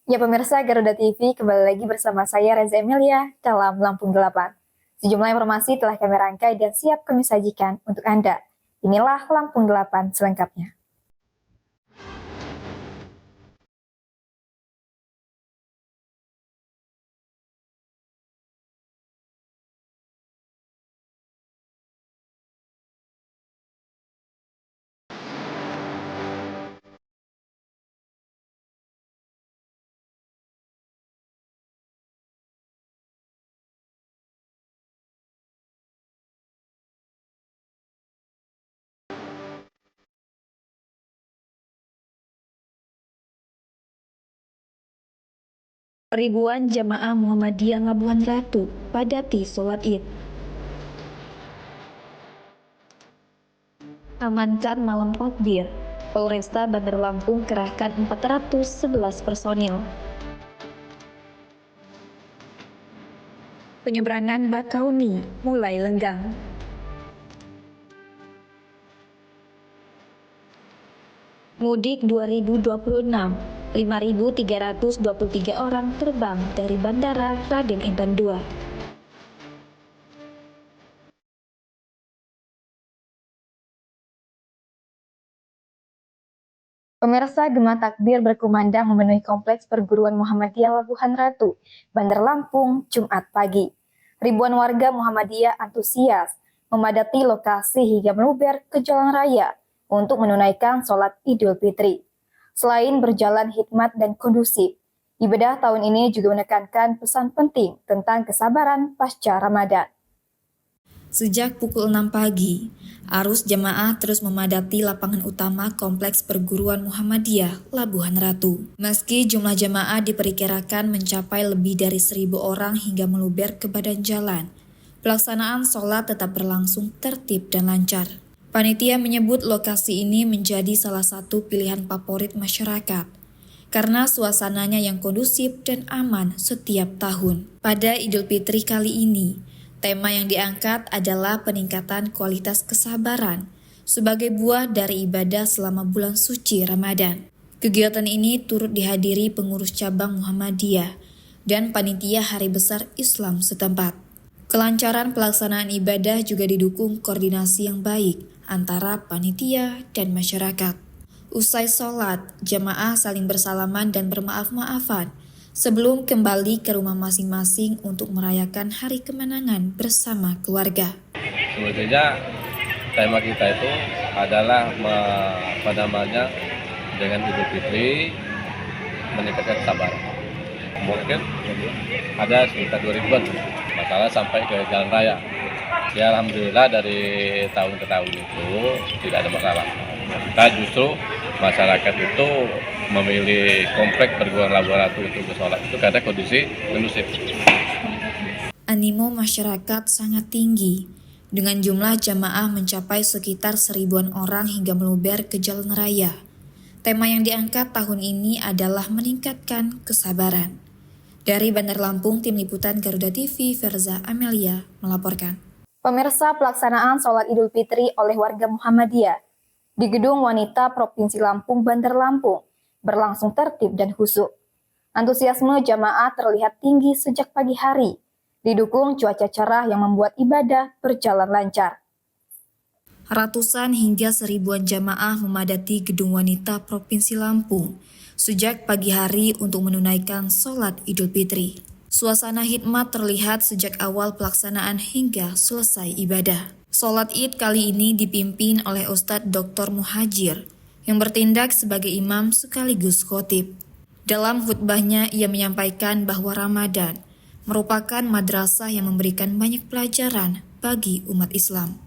Ya pemirsa Garuda TV, kembali lagi bersama saya Reza Emilia dalam Lampung 8. Sejumlah informasi telah kami rangkai dan siap kami sajikan untuk Anda. Inilah Lampung 8 selengkapnya. Ribuan jamaah Muhammadiyah Labuhan Ratu padati sholat Id. Amankan malam takbir, Polresta Bandar Lampung kerahkan 411 personil. Penyeberangan Bakauni mulai lenggang. Mudik 2026, 5.323 orang terbang dari Bandara Raden Intan II. Pemirsa, gema takbir berkumandang memenuhi kompleks perguruan Muhammadiyah Labuhan Ratu, Bandar Lampung, Jumat pagi. Ribuan warga Muhammadiyah antusias memadati lokasi hingga meluber ke jalan raya untuk menunaikan sholat Idul Fitri. Selain berjalan hikmat dan kondusif, ibadah tahun ini juga menekankan pesan penting tentang kesabaran pasca Ramadan. Sejak pukul 6 pagi, arus jemaah terus memadati lapangan utama Kompleks Perguruan Muhammadiyah Labuhan Ratu. Meski jumlah jemaah diperkirakan mencapai lebih dari 1.000 orang hingga meluber ke badan jalan, pelaksanaan sholat tetap berlangsung tertib dan lancar. Panitia menyebut lokasi ini menjadi salah satu pilihan favorit masyarakat karena suasananya yang kondusif dan aman setiap tahun. Pada Idul Fitri kali ini, tema yang diangkat adalah peningkatan kualitas kesabaran sebagai buah dari ibadah selama bulan suci Ramadan. Kegiatan ini turut dihadiri pengurus cabang Muhammadiyah dan panitia Hari Besar Islam setempat. Kelancaran pelaksanaan ibadah juga didukung koordinasi yang baik antara panitia dan masyarakat. Usai sholat, jamaah saling bersalaman dan bermaaf-maafan sebelum kembali ke rumah masing-masing untuk merayakan hari kemenangan bersama keluarga. Sebetulnya tema kita itu adalah dengan Idul Fitri meningkatkan kesabaran. Mungkin ada sekitar 2.000-an masalah sampai ke jalan raya. Ya alhamdulillah dari tahun ke tahun itu tidak ada masalah. Kita justru masyarakat itu memilih komplek perguruan Labuhan Ratu untuk bersolat itu karena kondisi kondusif. Animo masyarakat sangat tinggi, dengan jumlah jamaah mencapai sekitar 1.000-an orang hingga meluber ke jalan raya. Tema yang diangkat tahun ini adalah meningkatkan kesabaran. Dari Bandar Lampung, Tim Liputan Garuda TV, Verza Amelia melaporkan. Pemirsa, pelaksanaan sholat Idul Fitri oleh warga Muhammadiyah di Gedung Wanita Provinsi Lampung, Bandar Lampung berlangsung tertib dan khusyuk. Antusiasme jamaah terlihat tinggi sejak pagi hari, didukung cuaca cerah yang membuat ibadah berjalan lancar. Ratusan hingga 1.000-an jamaah memadati Gedung Wanita Provinsi Lampung sejak pagi hari untuk menunaikan sholat Idul Fitri. Suasana hikmat terlihat sejak awal pelaksanaan hingga selesai ibadah. Sholat Id kali ini dipimpin oleh Ustadz Dr. Muhajir yang bertindak sebagai imam sekaligus khotib. Dalam khutbahnya ia menyampaikan bahwa Ramadan merupakan madrasah yang memberikan banyak pelajaran bagi umat Islam.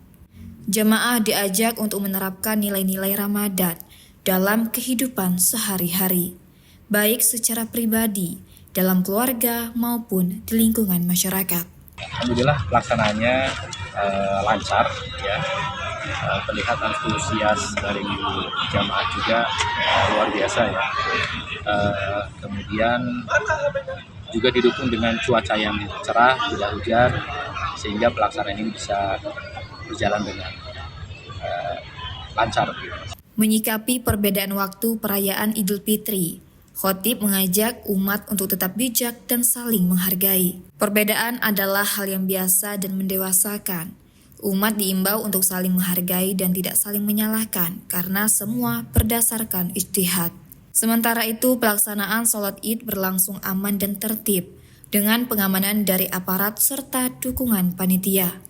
Jamaah diajak untuk menerapkan nilai-nilai Ramadan dalam kehidupan sehari-hari, baik secara pribadi, dalam keluarga maupun di lingkungan masyarakat. Alhamdulillah pelaksanaannya lancar ya. Terlihat antusias dari jamaah juga luar biasa ya. Kemudian juga didukung dengan cuaca yang cerah, tidak hujan, sehingga pelaksanaan ini bisa berjalan dengan lancar. Menyikapi perbedaan waktu perayaan Idul Fitri, Khotib mengajak umat untuk tetap bijak dan saling menghargai. Perbedaan adalah hal yang biasa dan mendewasakan. Umat diimbau untuk saling menghargai dan tidak saling menyalahkan karena semua berdasarkan ijtihad. Sementara itu, pelaksanaan sholat Id berlangsung aman dan tertib dengan pengamanan dari aparat serta dukungan panitia.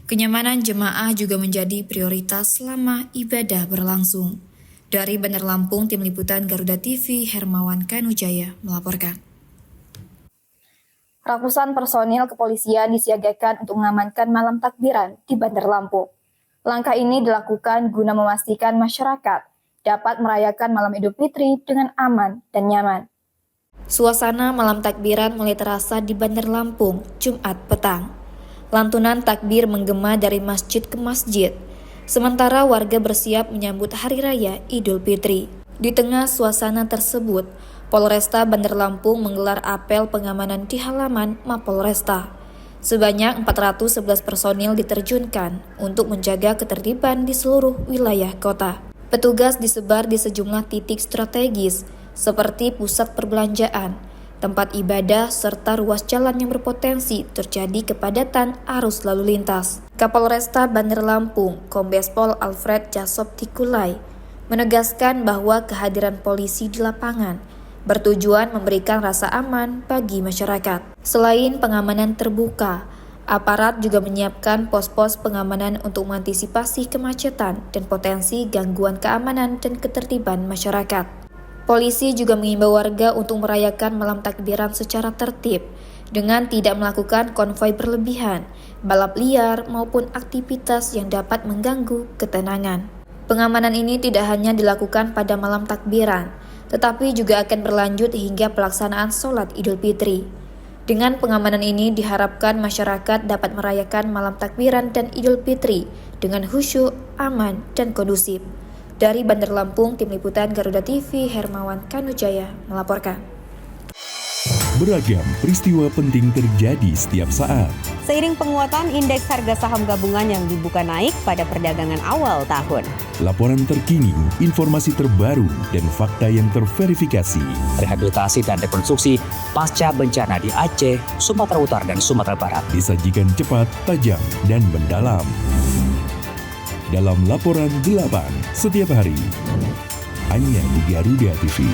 Kenyamanan jemaah juga menjadi prioritas selama ibadah berlangsung. Dari Bandar Lampung, Tim Liputan Garuda TV, Hermawan Kanujaya melaporkan. Ratusan personil kepolisian disiagakan untuk mengamankan malam takbiran di Bandar Lampung. Langkah ini dilakukan guna memastikan masyarakat dapat merayakan malam Idul Fitri dengan aman dan nyaman. Suasana malam takbiran mulai terasa di Bandar Lampung, Jumat petang. Lantunan takbir menggema dari masjid ke masjid, sementara warga bersiap menyambut Hari Raya Idul Fitri. Di tengah suasana tersebut, Polresta Bandar Lampung menggelar apel pengamanan di halaman Mapolresta. Sebanyak 411 personil diterjunkan untuk menjaga ketertiban di seluruh wilayah kota. Petugas disebar di sejumlah titik strategis seperti pusat perbelanjaan, tempat ibadah, serta ruas jalan yang berpotensi terjadi kepadatan arus lalu lintas. Kapolresta Bandar Lampung, Kombes Pol Alfred Jasob Tikulay, menegaskan bahwa kehadiran polisi di lapangan bertujuan memberikan rasa aman bagi masyarakat. Selain pengamanan terbuka, aparat juga menyiapkan pos-pos pengamanan untuk mengantisipasi kemacetan dan potensi gangguan keamanan dan ketertiban masyarakat. Polisi juga mengimbau warga untuk merayakan malam takbiran secara tertib dengan tidak melakukan konvoi berlebihan, balap liar maupun aktivitas yang dapat mengganggu ketenangan. Pengamanan ini tidak hanya dilakukan pada malam takbiran, tetapi juga akan berlanjut hingga pelaksanaan sholat Idul Fitri. Dengan pengamanan ini diharapkan masyarakat dapat merayakan malam takbiran dan Idul Fitri dengan khusyuk, aman, dan kondusif. Dari Bandar Lampung, Tim Liputan Garuda TV, Hermawan Kanujaya melaporkan. Beragam peristiwa penting terjadi setiap saat. Seiring penguatan indeks harga saham gabungan yang dibuka naik pada perdagangan awal tahun. Laporan terkini, informasi terbaru, dan fakta yang terverifikasi. Rehabilitasi dan rekonstruksi pasca bencana di Aceh, Sumatera Utara, dan Sumatera Barat. Disajikan cepat, tajam, dan mendalam. Dalam Laporan 8 setiap hari. Hanya di Garuda TV.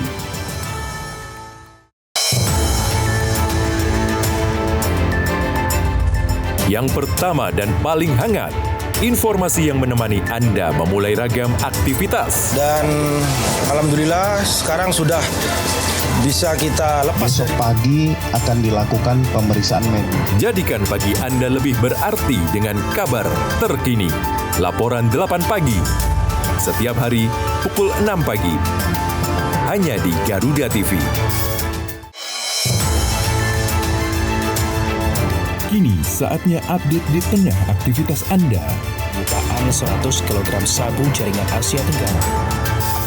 Yang pertama dan paling hangat, informasi yang menemani Anda memulai ragam aktivitas. Dan alhamdulillah sekarang sudah bisa kita lepas. Besok pagi akan dilakukan pemeriksaan medis. Jadikan pagi Anda lebih berarti dengan kabar terkini. Laporan 8 pagi. Setiap hari pukul 6 pagi. Hanya di Garuda TV. Kini saatnya update di tengah aktivitas Anda. Bukaan 100 kg sabu jaringan Asia Tenggara.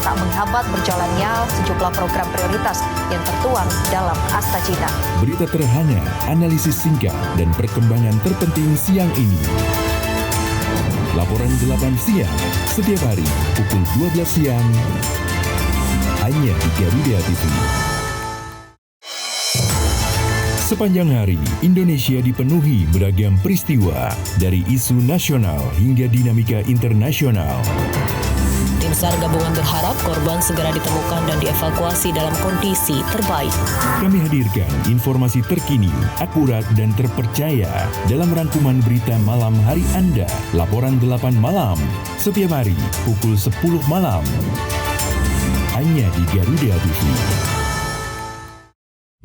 Tak menghambat berjalannya sejumlah program prioritas yang tertuang dalam Asta Cita. Berita terhangat, analisis singkat, dan perkembangan terpenting siang ini. Laporan 8 siang, setiap hari pukul 12 siang. Hanya di Garuda TV. Sepanjang hari, Indonesia dipenuhi beragam peristiwa, dari isu nasional hingga dinamika internasional. Tim SAR gabungan berharap korban segera ditemukan dan dievakuasi dalam kondisi terbaik. Kami hadirkan informasi terkini, akurat, dan terpercaya dalam rangkuman berita malam hari Anda. Laporan 8 malam, setiap hari pukul 10 malam. Hanya di Garuda TV.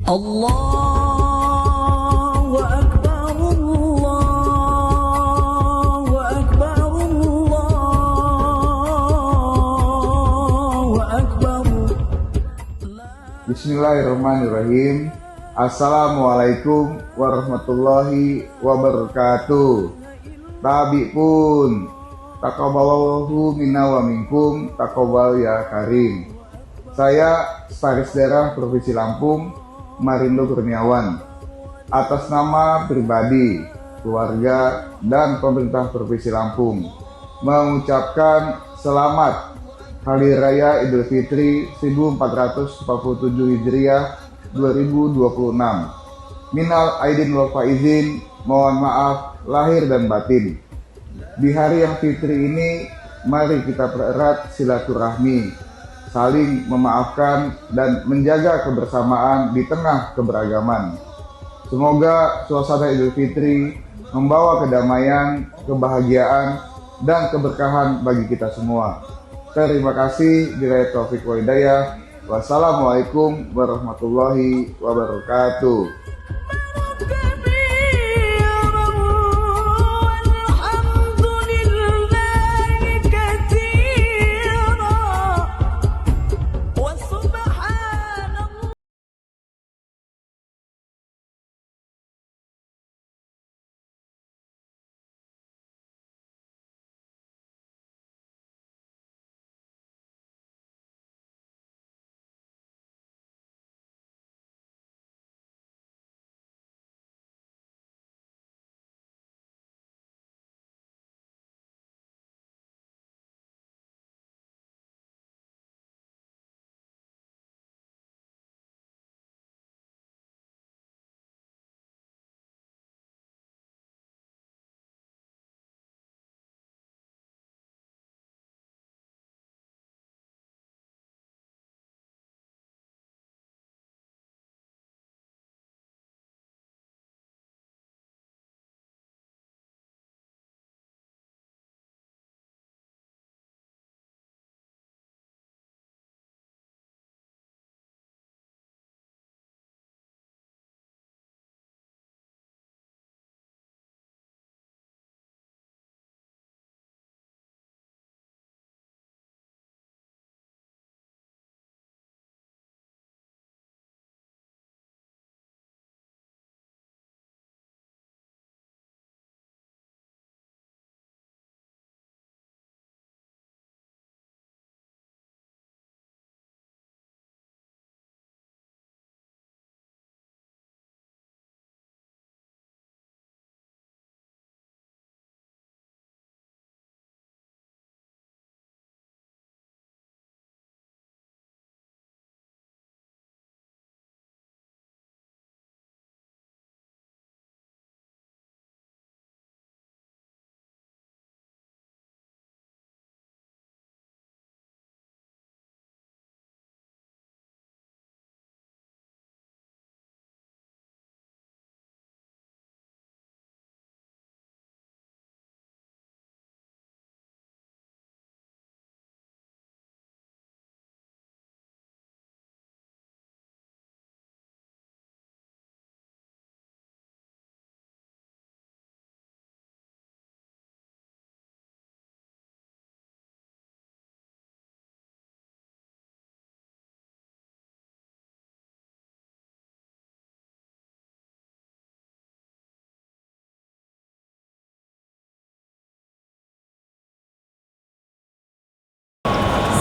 Allahu Akbar, Allahu Akbar, Allahu Akbar. Bismillahirrahmanirrahim. Assalamualaikum warahmatullahi wabarakatuh. Tabi pun taqabbalallahu minna wa minkum taqabbal ya karim. Saya Sekretaris Daerah Provinsi Lampung, Marindo Kurniawan, atas nama pribadi, keluarga, dan pemerintah Provinsi Lampung mengucapkan selamat Hari Raya Idul Fitri 1447 Hijriah 2026. Minal aidin wal faizin, mohon maaf lahir dan batin. Di hari yang fitri ini, mari kita pererat silaturahmi, saling memaafkan dan menjaga kebersamaan di tengah keberagaman. Semoga suasana Idul Fitri membawa kedamaian, kebahagiaan, dan keberkahan bagi kita semua. Terima kasih. Billahi taufiq wal hidayah. Wassalamualaikum warahmatullahi wabarakatuh.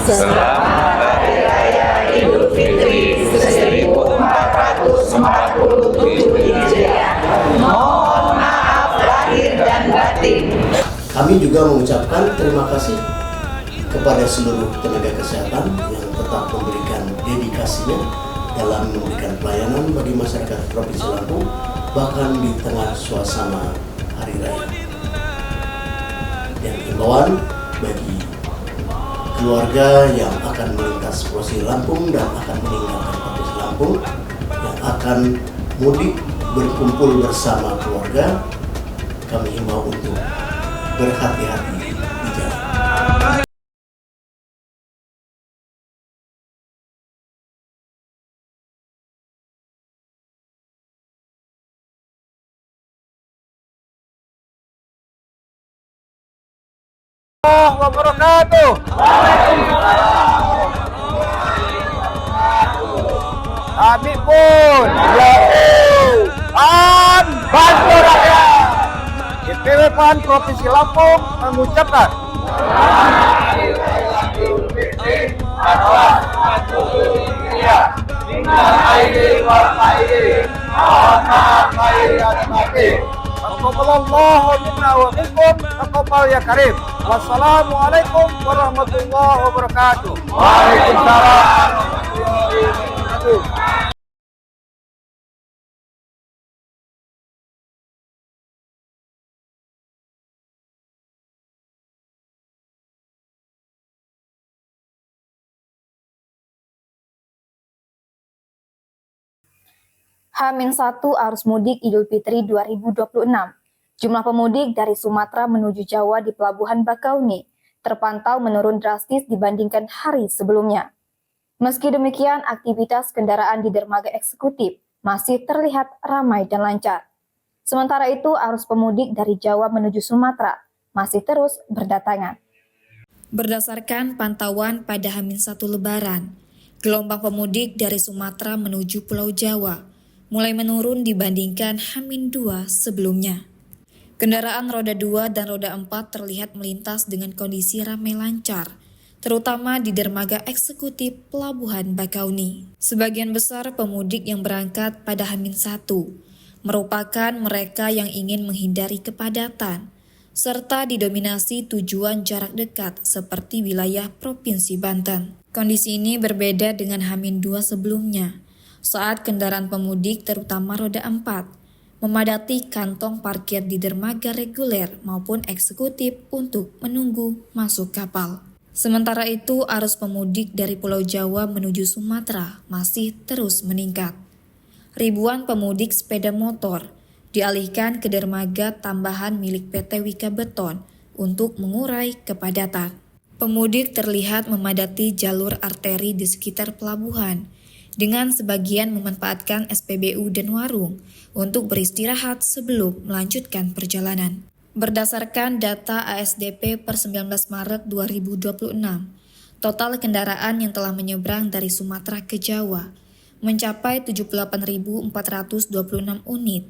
Selamat Hari Raya Idul Fitri 1447 Hijriah. Mohon maaf lahir dan batin. Kami juga mengucapkan terima kasih kepada seluruh tenaga kesehatan yang tetap memberikan dedikasinya dalam memberikan pelayanan bagi masyarakat Provinsi Lampung, bahkan di tengah suasana Hari Raya. Dan himbauan bagi keluarga yang akan melintas Provinsi Lampung dan akan meninggalkan Provinsi Lampung, yang akan mudik berkumpul bersama keluarga, kami himbau untuk berhati-hati di jalan. Wabarakatuh. Kami pun an bantu rakyat. DPW PAN Provinsi Lampung mengucapkan Taqabbalallahu minna wa minkum. Taqabbal ya karim. Wassalamualaikum warahmatullahi wabarakatuh. Waalaikumsalam warahmatullahi wabarakatuh. H-1 arus mudik Idul Fitri 2026. Jumlah pemudik dari Sumatera menuju Jawa di Pelabuhan Bakauni terpantau menurun drastis dibandingkan hari sebelumnya. Meski demikian, aktivitas kendaraan di dermaga eksekutif masih terlihat ramai dan lancar. Sementara itu, arus pemudik dari Jawa menuju Sumatera masih terus berdatangan. Berdasarkan pantauan pada H-1 Lebaran, gelombang pemudik dari Sumatera menuju Pulau Jawa mulai menurun dibandingkan H-2 sebelumnya. Kendaraan roda 2 dan roda 4 terlihat melintas dengan kondisi ramai lancar, terutama di dermaga eksekutif Pelabuhan Bakauni. Sebagian besar pemudik yang berangkat pada H-1 merupakan mereka yang ingin menghindari kepadatan, serta didominasi tujuan jarak dekat seperti wilayah Provinsi Banten. Kondisi ini berbeda dengan H-2 sebelumnya, saat kendaraan pemudik terutama roda 4 memadati kantong parkir di dermaga reguler maupun eksekutif untuk menunggu masuk kapal. Sementara itu, arus pemudik dari Pulau Jawa menuju Sumatera masih terus meningkat. Ribuan pemudik sepeda motor dialihkan ke dermaga tambahan milik PT Wika Beton untuk mengurai kepadatan. Pemudik terlihat memadati jalur arteri di sekitar pelabuhan, dengan sebagian memanfaatkan SPBU dan warung untuk beristirahat sebelum melanjutkan perjalanan. Berdasarkan data ASDP per 19 Maret 2026, total kendaraan yang telah menyeberang dari Sumatera ke Jawa mencapai 78.426 unit,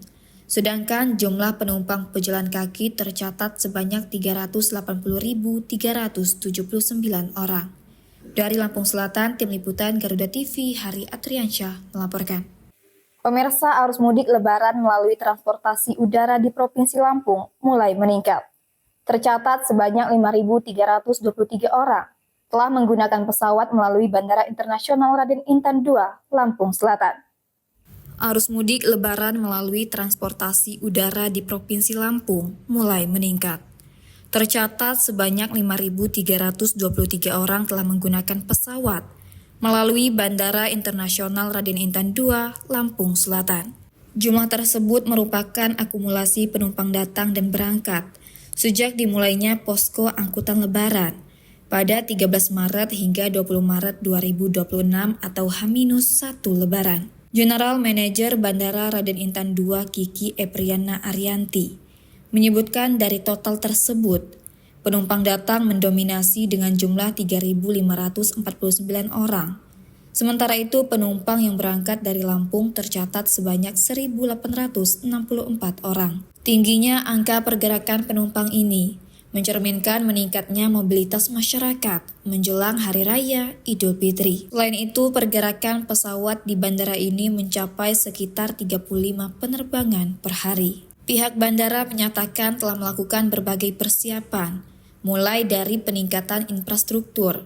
sedangkan jumlah penumpang pejalan kaki tercatat sebanyak 380.379 orang. Dari Lampung Selatan, Tim Liputan Garuda TV, Hari Atriansyah melaporkan. Pemirsa, arus mudik Lebaran melalui transportasi udara di Provinsi Lampung mulai meningkat. Tercatat sebanyak 5.323 orang telah menggunakan pesawat melalui Bandara Internasional Raden Intan II, Lampung Selatan. Arus mudik Lebaran melalui transportasi udara di Provinsi Lampung mulai meningkat. Tercatat sebanyak 5.323 orang telah menggunakan pesawat melalui Bandara Internasional Raden Intan II, Lampung Selatan. Jumlah tersebut merupakan akumulasi penumpang datang dan berangkat sejak dimulainya posko angkutan Lebaran pada 13 Maret hingga 20 Maret 2026 atau H-1 Lebaran. General Manager Bandara Raden Intan II Kiki Epriana Arianti menyebutkan dari total tersebut, penumpang datang mendominasi dengan jumlah 3.549 orang. Sementara itu, penumpang yang berangkat dari Lampung tercatat sebanyak 1.864 orang. Tingginya angka pergerakan penumpang ini mencerminkan meningkatnya mobilitas masyarakat menjelang Hari Raya Idul Fitri. Selain itu, pergerakan pesawat di bandara ini mencapai sekitar 35 penerbangan per hari. Pihak bandara menyatakan telah melakukan berbagai persiapan, mulai dari peningkatan infrastruktur,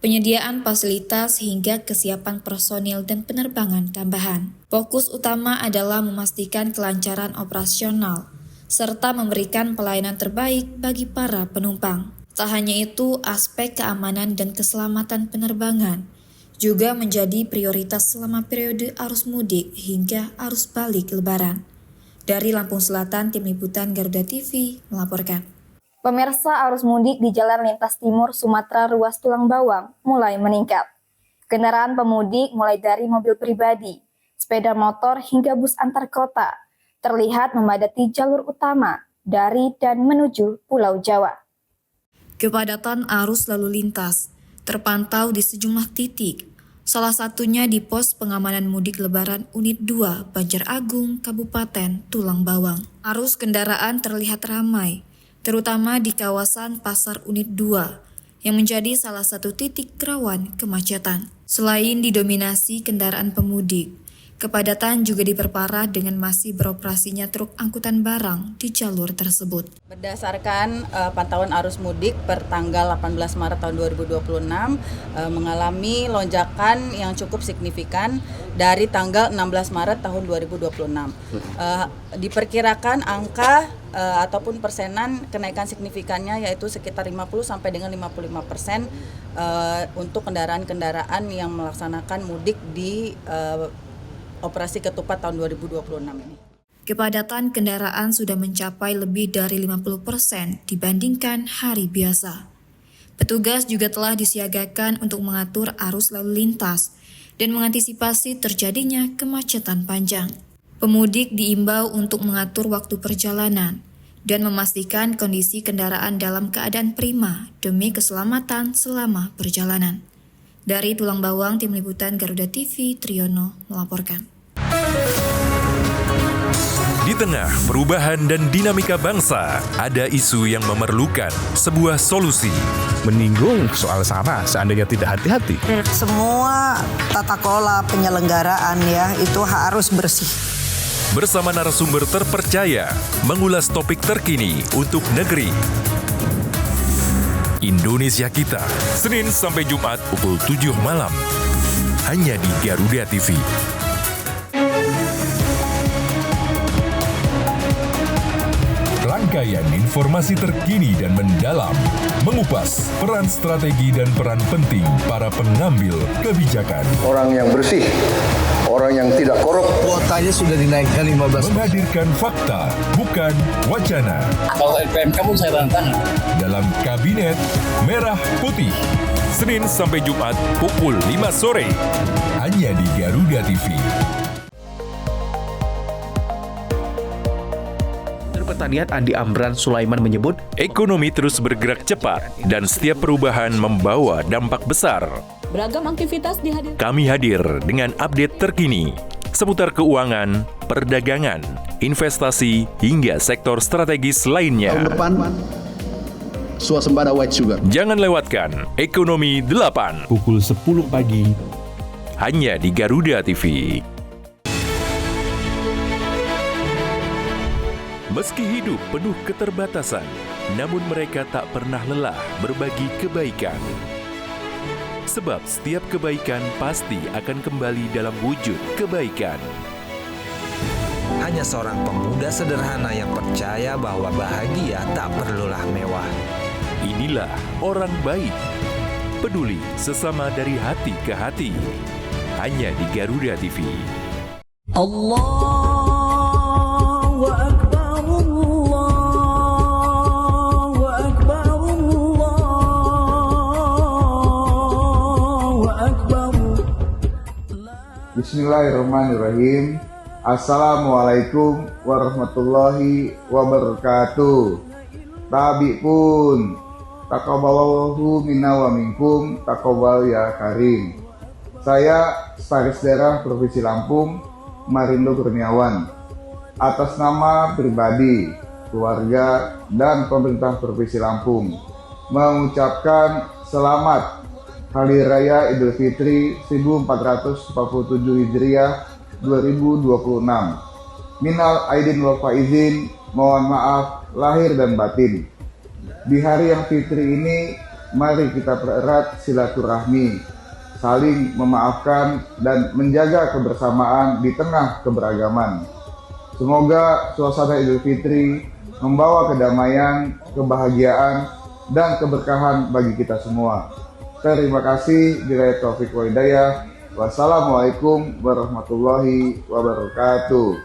penyediaan fasilitas hingga kesiapan personil dan penerbangan tambahan. Fokus utama adalah memastikan kelancaran operasional, serta memberikan pelayanan terbaik bagi para penumpang. Tak hanya itu, aspek keamanan dan keselamatan penerbangan juga menjadi prioritas selama periode arus mudik hingga arus balik Lebaran. Dari Lampung Selatan, Tim Liputan Garuda TV melaporkan. Pemirsa, arus mudik di Jalan Lintas Timur Sumatera ruas Tulang Bawang mulai meningkat. Kendaraan pemudik mulai dari mobil pribadi, sepeda motor hingga bus antar kota terlihat memadati jalur utama dari dan menuju Pulau Jawa. Kepadatan arus lalu lintas terpantau di sejumlah titik, salah satunya di pos pengamanan mudik Lebaran Unit 2 Banjar Agung, Kabupaten Tulang Bawang. Arus kendaraan terlihat ramai, terutama di kawasan Pasar Unit 2, yang menjadi salah satu titik rawan kemacetan. Selain didominasi kendaraan pemudik, Kepadatan juga diperparah dengan masih beroperasinya truk angkutan barang di jalur tersebut. Berdasarkan pantauan arus mudik per tanggal 18 Maret tahun 2026 mengalami lonjakan yang cukup signifikan dari tanggal 16 Maret tahun 2026. Diperkirakan angka ataupun persenan kenaikan signifikannya yaitu sekitar 50 sampai dengan 55% untuk kendaraan-kendaraan yang melaksanakan mudik di operasi ketupat tahun 2026 ini. Kepadatan kendaraan sudah mencapai lebih dari 50% dibandingkan hari biasa. Petugas juga telah disiagakan untuk mengatur arus lalu lintas dan mengantisipasi terjadinya kemacetan panjang. Pemudik diimbau untuk mengatur waktu perjalanan dan memastikan kondisi kendaraan dalam keadaan prima demi keselamatan selama perjalanan. Dari Tulang Bawang, Tim Liputan Garuda TV, Triyono melaporkan. Di tengah perubahan dan dinamika bangsa, ada isu yang memerlukan sebuah solusi. Menyinggung soal SARA seandainya tidak hati-hati. Semua tata kelola penyelenggaraan ya itu harus bersih. Bersama narasumber terpercaya, mengulas topik terkini untuk negeri. Indonesia Kita, Senin sampai Jumat pukul 7 malam. Hanya di Garuda TV. Rangkaian informasi terkini dan mendalam, mengupas peran strategi dan peran penting para pengambil kebijakan. Orang yang bersih, orang yang tidak korup. Kuotanya sudah dinaikkan 15%. Menghadirkan fakta, bukan wacana. Kalau LPMK pun saya tanda tangan. Dalam Kabinet Merah Putih, Senin sampai Jumat pukul 5 sore. Hanya di Garuda TV. Pertanian Andi Amran Sulaiman menyebut, ekonomi terus bergerak cepat dan setiap perubahan membawa dampak besar. Beragam aktivitas dihadirkan. Kami hadir dengan update terkini seputar keuangan, perdagangan, investasi, hingga sektor strategis lainnya. Tahun depan, swasembada white sugar. Jangan lewatkan Ekonomi 8 Pukul 10 pagi. hanya di Garuda TV. Meski hidup penuh keterbatasan, namun mereka tak pernah lelah berbagi kebaikan. Sebab setiap kebaikan pasti akan kembali dalam wujud kebaikan. Hanya seorang pemuda sederhana yang percaya bahwa bahagia tak perlulah mewah. Inilah orang baik, peduli sesama dari hati ke hati. Hanya di Garuda TV. Allahu Akbar. Bismillahirrahmanirrahim. Assalamualaikum warahmatullahi wabarakatuh. Tabi pun taqabbalallahu minna wa minkum taqabbal ya karim. Saya Sekretaris Daerah Provinsi Lampung, Marindo Kurniawan, atas nama pribadi, keluarga, dan pemerintah Provinsi Lampung mengucapkan selamat Hari Raya Idul Fitri 1447 Hijriah 2026. Minal aidin wal faizin, mohon maaf lahir dan batin. Di hari yang fitri ini, mari kita pererat silaturahmi, saling memaafkan dan menjaga kebersamaan di tengah keberagaman. Semoga suasana Idul Fitri membawa kedamaian, kebahagiaan, dan keberkahan bagi kita semua. Terima kasih. Bila taufik wa hidayah. Wassalamualaikum warahmatullahi wabarakatuh.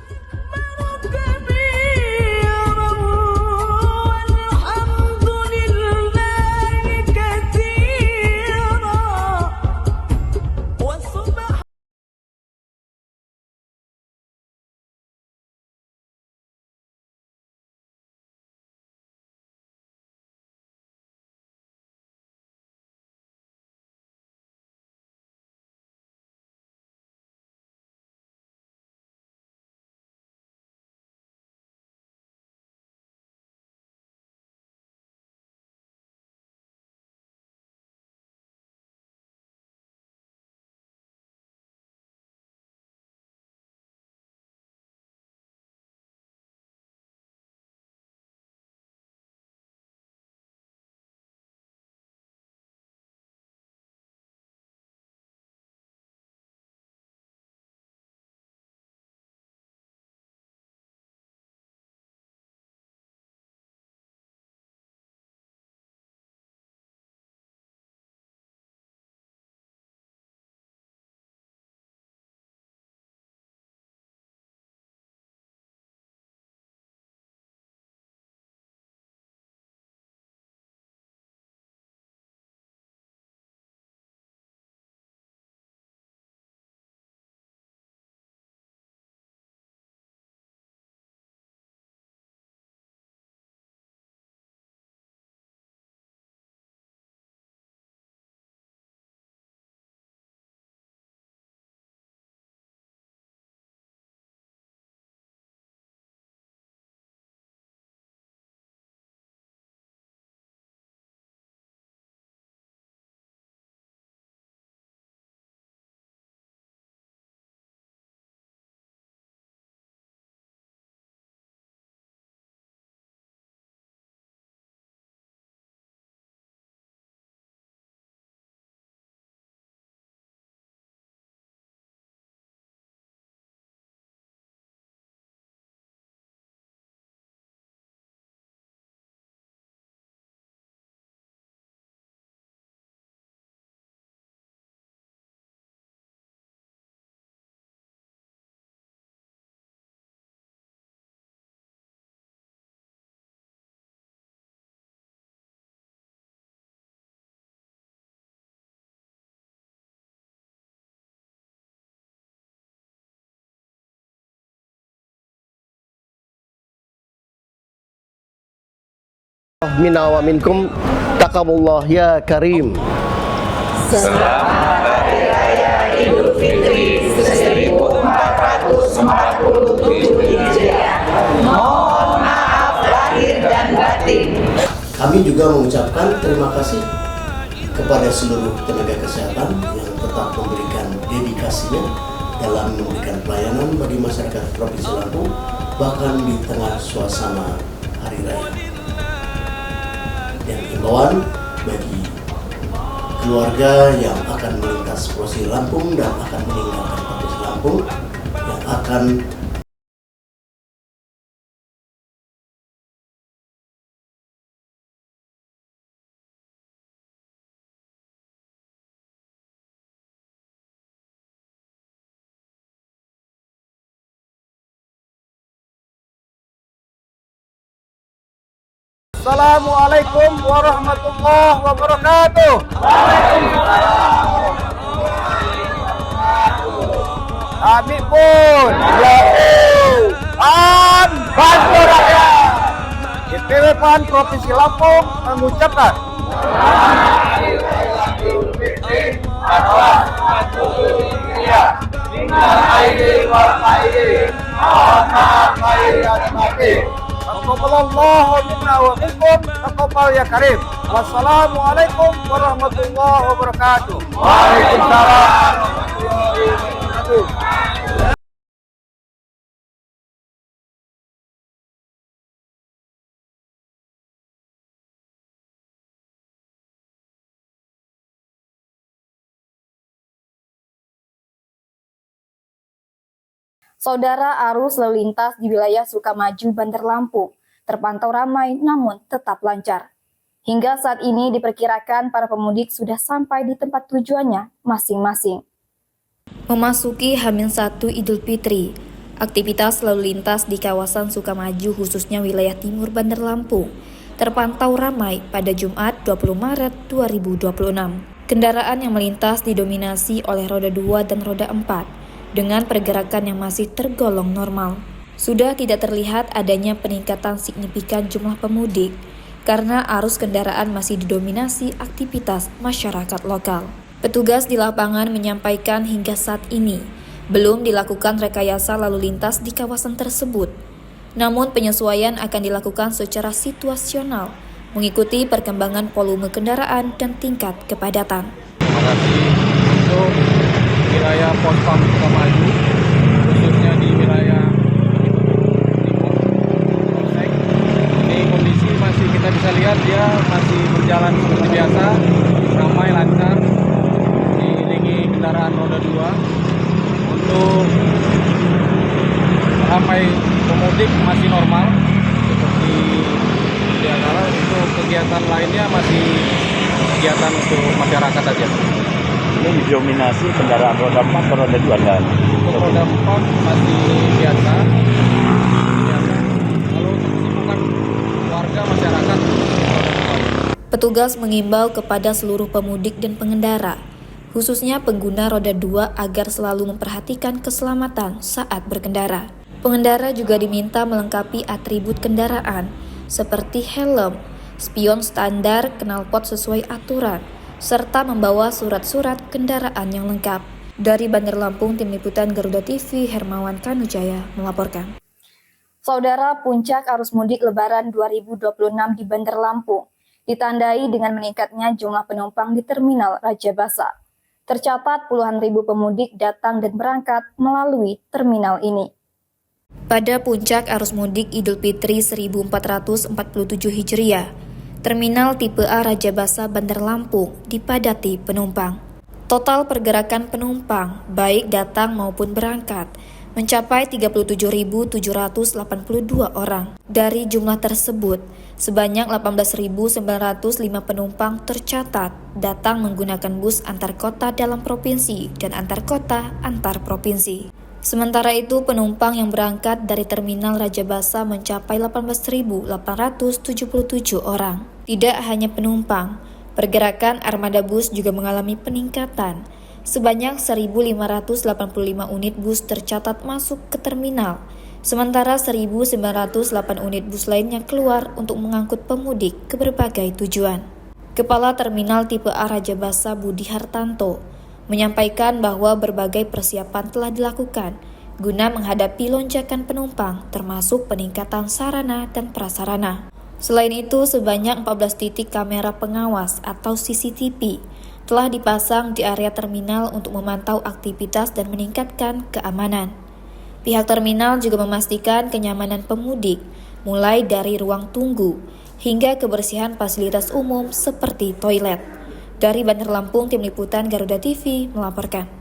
Minna wa minkum taqabbalallahu ya karim. Selamat Hari Raya Idul Fitri 1447 Hijriah. Mohon maaf lahir dan batin. Kami juga mengucapkan terima kasih kepada seluruh tenaga kesehatan yang tetap memberikan dedikasinya dalam memberikan pelayanan bagi masyarakat Provinsi Lampung, bahkan di tengah suasana Hari Raya. Dan himbauan bagi keluarga yang akan melintas Provinsi Lampung dan akan meninggalkan Provinsi Lampung, yang akan Assalamualaikum warahmatullahi wabarakatuh. Kami pun PAN Bantu Rakyat DPW PAN Provinsi Lampung mengucapkan Taqabbalallahu minna wa minkum taqabbal ya karim. Wassalamualaikum warahmatullahi wabarakatuh. Waalaikumsalam warahmatullahi wabarakatuh. Saudara, arus lalu lintas di wilayah Sukamaju, Bandar Lampung terpantau ramai namun tetap lancar. Hingga saat ini diperkirakan para pemudik sudah sampai di tempat tujuannya masing-masing. Memasuki H-1 Idul Fitri, aktivitas lalu lintas di kawasan Sukamaju khususnya wilayah timur Bandar Lampung terpantau ramai pada Jumat 20 Maret 2026. Kendaraan yang melintas didominasi oleh roda 2 dan roda 4. Dengan pergerakan yang masih tergolong normal. Sudah tidak terlihat adanya peningkatan signifikan jumlah pemudik karena arus kendaraan masih didominasi aktivitas masyarakat lokal. Petugas di lapangan menyampaikan hingga saat ini belum dilakukan rekayasa lalu lintas di kawasan tersebut. Namun penyesuaian akan dilakukan secara situasional mengikuti perkembangan volume kendaraan dan tingkat kepadatan. Terima kasih untuk wilayah Pospam Sukamaju, khususnya di wilayah timur Polsek. Ini kondisi masih kita bisa lihat dia masih berjalan seperti biasa, ramai lancar, diiringi kendaraan roda 2. Untuk ramai pemudik masih normal seperti dia kala. Untuk kegiatan lainnya masih kegiatan untuk masyarakat aja. Ini didominasi kendaraan roda 4 atau roda 2 dan untuk roda 4 masih biasa. Lalu kesibukan warga masyarakat. Petugas mengimbau kepada seluruh pemudik dan pengendara, khususnya pengguna roda 2 agar selalu memperhatikan keselamatan saat berkendara. Pengendara juga diminta melengkapi atribut kendaraan seperti helm, spion standar, knalpot sesuai aturan, serta membawa surat-surat kendaraan yang lengkap. Dari Bandar Lampung, Tim Liputan Garuda TV, Hermawan Kanujaya melaporkan. Saudara, puncak arus mudik Lebaran 2026 di Bandar Lampung ditandai dengan meningkatnya jumlah penumpang di Terminal Raja Basa. Tercatat puluhan ribu pemudik datang dan berangkat melalui terminal ini. Pada puncak arus mudik Idul Fitri 1447 Hijriah, Terminal tipe A Raja Basa Bandar Lampung dipadati penumpang. Total pergerakan penumpang, baik datang maupun berangkat, mencapai 37.782 orang. Dari jumlah tersebut, sebanyak 18.905 penumpang tercatat datang menggunakan bus antar kota dalam provinsi dan antar kota antar provinsi. Sementara itu, penumpang yang berangkat dari Terminal Raja Basa mencapai 18.877 orang. Tidak hanya penumpang, pergerakan armada bus juga mengalami peningkatan. Sebanyak 1.585 unit bus tercatat masuk ke terminal, Sementara 1.908 unit bus lainnya keluar untuk mengangkut pemudik ke berbagai tujuan. Kepala Terminal Tipe A Raja Basa Budi Hartanto menyampaikan bahwa berbagai persiapan telah dilakukan guna menghadapi lonjakan penumpang termasuk peningkatan sarana dan prasarana. Selain itu, sebanyak 14 titik kamera pengawas atau CCTV telah dipasang di area terminal untuk memantau aktivitas dan meningkatkan keamanan. Pihak terminal juga memastikan kenyamanan pemudik, mulai dari ruang tunggu hingga kebersihan fasilitas umum seperti toilet. Dari Bandar Lampung, Tim Liputan Garuda TV melaporkan.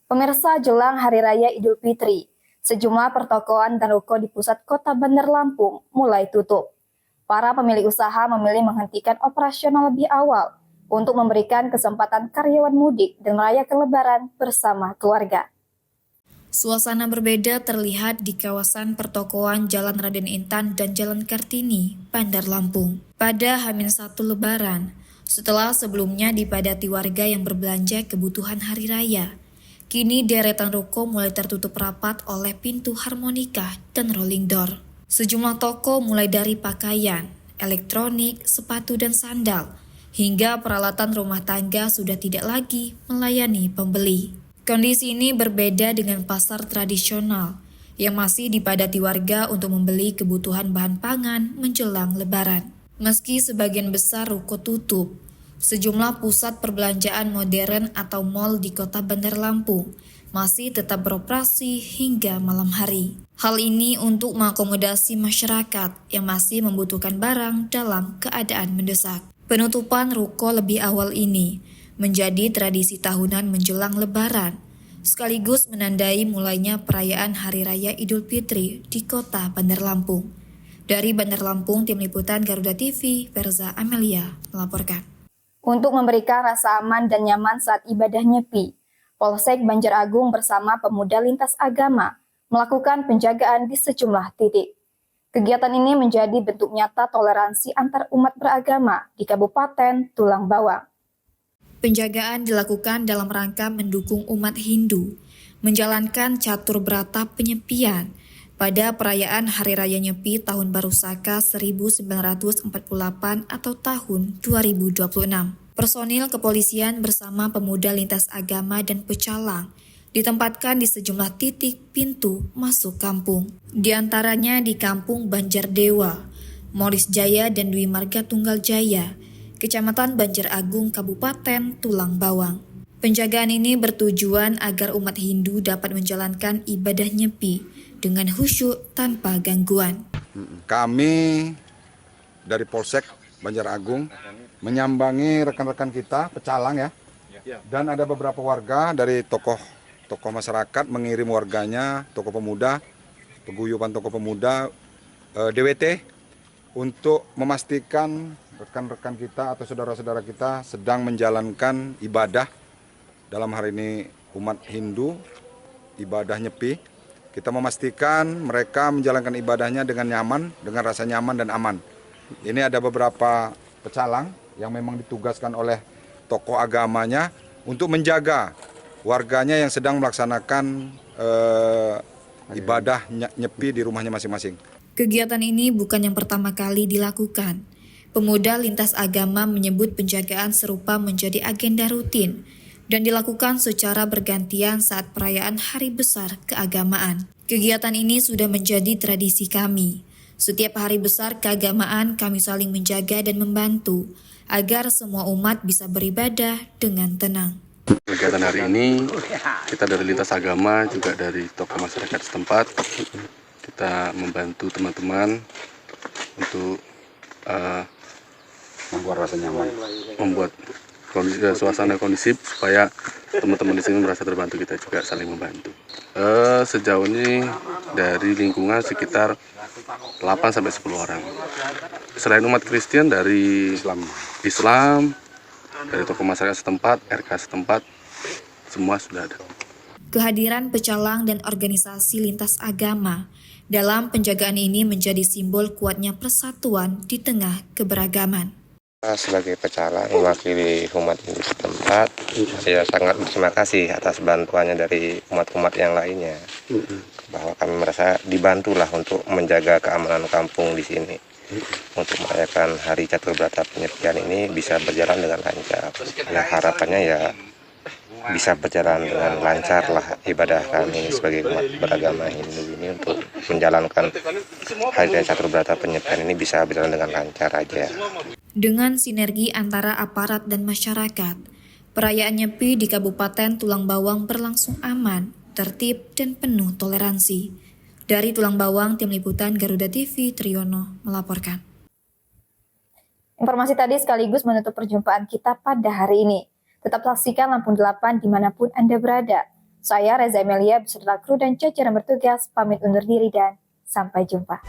Pemirsa, jelang Hari Raya Idul Fitri, sejumlah pertokoan dan ruko di pusat kota Bandar Lampung mulai tutup. Para pemilik usaha memilih menghentikan operasional lebih awal untuk memberikan kesempatan karyawan mudik dan merayakan Lebaran bersama keluarga. Suasana berbeda terlihat di kawasan pertokoan Jalan Raden Intan dan Jalan Kartini, Bandar Lampung. Pada H-1 Lebaran, setelah sebelumnya dipadati warga yang berbelanja kebutuhan hari raya, kini deretan ruko mulai tertutup rapat oleh pintu harmonika dan rolling door. Sejumlah toko mulai dari pakaian, elektronik, sepatu dan sandal, hingga peralatan rumah tangga sudah tidak lagi melayani pembeli. Kondisi ini berbeda dengan pasar tradisional yang masih dipadati warga untuk membeli kebutuhan bahan pangan menjelang Lebaran. Meski sebagian besar ruko tutup, sejumlah pusat perbelanjaan modern atau mal di kota Bandar Lampung masih tetap beroperasi hingga malam hari. Hal ini untuk mengakomodasi masyarakat yang masih membutuhkan barang dalam keadaan mendesak. Penutupan ruko lebih awal ini menjadi tradisi tahunan menjelang Lebaran, sekaligus menandai mulainya perayaan Hari Raya Idul Fitri di kota Bandar Lampung. Dari Bandar Lampung, Tim Liputan Garuda TV, Verza Amelia melaporkan. Untuk memberikan rasa aman dan nyaman saat ibadah Nyepi, Polsek Banjar Agung bersama pemuda lintas agama melakukan penjagaan di sejumlah titik. Kegiatan ini menjadi bentuk nyata toleransi antar umat beragama di Kabupaten Tulang Bawang. Penjagaan dilakukan dalam rangka mendukung umat Hindu menjalankan catur berata penyepian pada perayaan Hari Raya Nyepi Tahun Baru Saka 1948 atau tahun 2026. Personil kepolisian bersama pemuda lintas agama dan pecalang ditempatkan di sejumlah titik pintu masuk kampung. Di antaranya di Kampung Banjardewa, Moris Jaya dan Dwi Marga Tunggal Jaya, Kecamatan Banjar Agung, Kabupaten Tulang Bawang. Penjagaan ini bertujuan agar umat Hindu dapat menjalankan ibadah Nyepi dengan khusyuk tanpa gangguan. Kami dari Polsek Banjar Agung menyambangi rekan-rekan kita pecalang ya, dan ada beberapa warga dari tokoh masyarakat mengirim warganya, tokoh pemuda, peguyuban tokoh pemuda, DWT, untuk memastikan rekan-rekan kita atau saudara-saudara kita sedang menjalankan ibadah. Dalam hari ini umat Hindu, ibadah Nyepi. Kita memastikan mereka menjalankan ibadahnya dengan nyaman, dengan rasa nyaman dan aman. Ini ada beberapa pecalang yang memang ditugaskan oleh tokoh agamanya untuk menjaga warganya yang sedang melaksanakan ibadah Nyepi di rumahnya masing-masing. Kegiatan ini bukan yang pertama kali dilakukan. Pemuda lintas agama menyebut penjagaan serupa menjadi agenda rutin dan dilakukan secara bergantian saat perayaan hari besar keagamaan. Kegiatan ini sudah menjadi tradisi kami. Setiap hari besar keagamaan kami saling menjaga dan membantu agar semua umat bisa beribadah dengan tenang. Kegiatan hari ini kita dari lintas agama juga dari tokoh masyarakat setempat, kita membantu teman-teman untuk membuat rasa nyaman, membuat suasana kondusif supaya teman-teman di sini merasa terbantu, kita juga saling membantu. Sejauh ini dari lingkungan sekitar 8-10 orang. Selain umat Kristen dari Islam, dari tokoh masyarakat setempat, RK setempat, semua sudah ada. Kehadiran pecalang dan organisasi lintas agama dalam penjagaan ini menjadi simbol kuatnya persatuan di tengah keberagaman. Sebagai pecalang mewakili umat Hindu setempat, saya sangat berterima kasih atas bantuannya dari umat-umat yang lainnya. bahwa kami merasa dibantulah untuk menjaga keamanan kampung di sini. Untuk merayakan Hari Catur Berata Penyepian ini bisa berjalan dengan lancar. Ya harapannya ya bisa berjalan dengan lancar lah ibadah kami sebagai umat beragama Hindu ini untuk menjalankan Hari Catur Berata Penyepian ini bisa berjalan dengan lancar aja. Dengan sinergi antara aparat dan masyarakat, perayaan Nyepi di Kabupaten Tulang Bawang berlangsung aman, tertib, dan penuh toleransi. Dari Tulang Bawang, Tim Liputan Garuda TV, Triyono melaporkan. Informasi tadi sekaligus menutup perjumpaan kita pada hari ini. Tetap saksikan Lampung 8 dimanapun Anda berada. Saya Reza Amelia beserta kru dan jajaran bertugas pamit undur diri dan sampai jumpa.